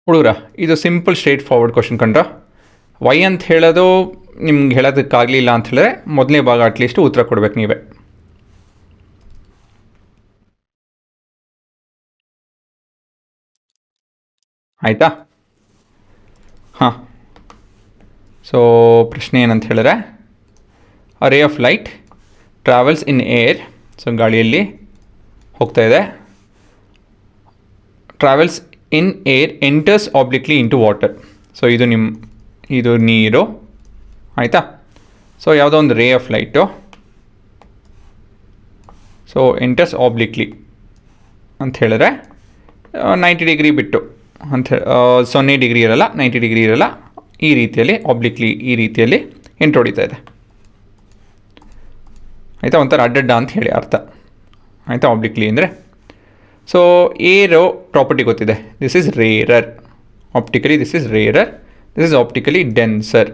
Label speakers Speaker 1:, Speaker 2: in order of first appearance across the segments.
Speaker 1: ಹುಡುಗರ ಇದು simple straight forward question ಕಂಡ್ರ. ವೈ ಅಂತ ಹೇಳೋದು ನಿಮ್ಗೆ ಹೇಳೋದಕ್ಕಾಗಲಿಲ್ಲ ಅಂತ ಹೇಳಿದ್ರೆ ಮೊದಲನೇ ಭಾಗ ಅಟ್ಲೀಸ್ಟ್ ಉತ್ತರ ಕೊಡ್ಬೇಕು ನೀವೇ. ಆಯಿತಾ? ಹಾಂ, ಸೊ ಪ್ರಶ್ನೆ ಏನಂತ ಹೇಳಿದ್ರೆ, a ray of light travels in air, so ಗಾಳಿಯಲ್ಲಿ ಹೋಗ್ತಾ ಇದೆ, travels in air enters obliquely into water. So ಇದು ನೀರು, ಆಯಿತಾ? ಸೊ ಯಾವುದೋ ಒಂದು ray of light, so enters obliquely ಅಂತ ಹೇಳಿದ್ರೆ 90 ಡಿಗ್ರಿ ಬಿಟ್ಟು ಅಂತ 0 ಡಿಗ್ರಿ ಇರಲ್ಲ, 90 ಡಿಗ್ರಿ ಇರಲ್ಲ, ಈ ರೀತಿಯಲ್ಲಿ ಆಬ್ಲಿಕ್ಲಿ ಈ ರೀತಿಯಲ್ಲಿ ಎಂಟ್ರ್ ಹೊಡಿತಾ ಇದೆ, ಆಯಿತಾ? ಒಂಥರ ಅಡ್ಡಡ್ಡ ಅಂತ ಹೇಳಿ ಅರ್ಥ, ಆಯಿತಾ? ಆಬ್ಲಿಕ್ಲಿ ಅಂದರೆ ಸೊ ಏರೋ ಪ್ರಾಪರ್ಟಿ ಗೊತ್ತಿದೆ, this is rarer optically, this is rarer, this is optically denser.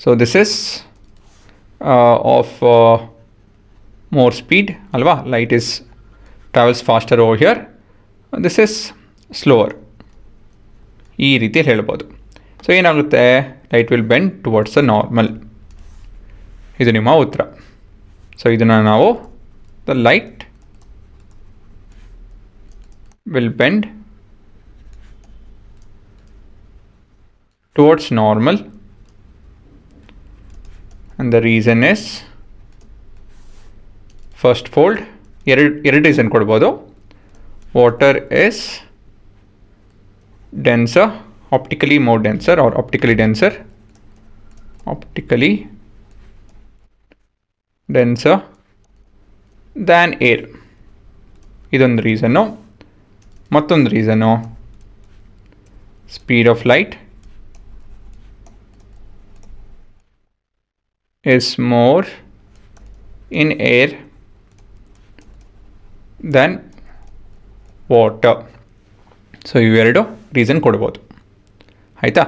Speaker 1: So this is of more speed ಅಲ್ವಾ, light is travels faster over here, this is slower, ಈ ರೀತಿಯಲ್ಲಿ ಹೇಳ್ಬೋದು. ಸೊ ಏನಾಗುತ್ತೆ, light will bend towards the normal. ಇದು ನಿಮ್ಮ ಉತ್ತರ. So ಇದನ್ನು ನಾವು the light will bend towards normal, and the reason is first fold, ಎರಡು ರೀಸನ್ ಕೊಡ್ಬೋದು. Water is denser, optically more denser or optically denser than air, ಇದೊಂದು reason. ಮತ್ತೊಂದು reason, speed of light is more in air than water. So ಇವೆರಡು reason ಕೊಡ್ಬೋದು, ಆಯಿತಾ?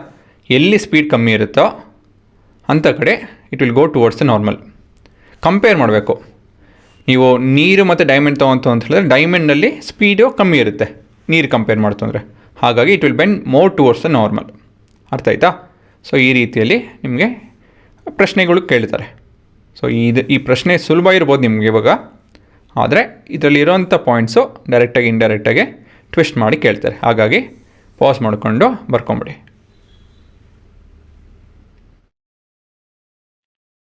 Speaker 1: ಎಲ್ಲಿ speed ಕಮ್ಮಿ ಇರುತ್ತೋ ಅಂಥ ಕಡೆ it will go towards the normal. Compare ಮಾಡಬೇಕು, ನೀವು ನೀರು ಮತ್ತು ಡೈಮಂಡ್ ತೊಗೊಂತು ಅಂತ ಹೇಳಿದ್ರೆ ಡೈಮಂಡ್ನಲ್ಲಿ ಸ್ಪೀಡು ಕಮ್ಮಿ ಇರುತ್ತೆ ನೀರು ಕಂಪೇರ್ ಮಾಡ್ತು ಅಂದರೆ, ಹಾಗಾಗಿ it will bend more towards the normal. ಅರ್ಥ ಆಯ್ತಾ? ಸೊ ಈ ರೀತಿಯಲ್ಲಿ ನಿಮಗೆ ಪ್ರಶ್ನೆಗಳು ಕೇಳ್ತಾರೆ. ಸೊ ಈ ಪ್ರಶ್ನೆ ಸುಲಭ ಇರ್ಬೋದು ನಿಮಗೆ ಇವಾಗ, ಆದರೆ ಇದರಲ್ಲಿರೋಂಥ ಪಾಯಿಂಟ್ಸು ಡೈರೆಕ್ಟಾಗಿ ಇಂಡೈರೆಕ್ಟಾಗಿ ಟ್ವಿಸ್ಟ್ ಮಾಡಿ ಕೇಳ್ತಾರೆ. ಹಾಗಾಗಿ ಪಾಸ್ ಮಾಡಿಕೊಂಡು ಬರ್ಕೊಂಬಿಡಿ.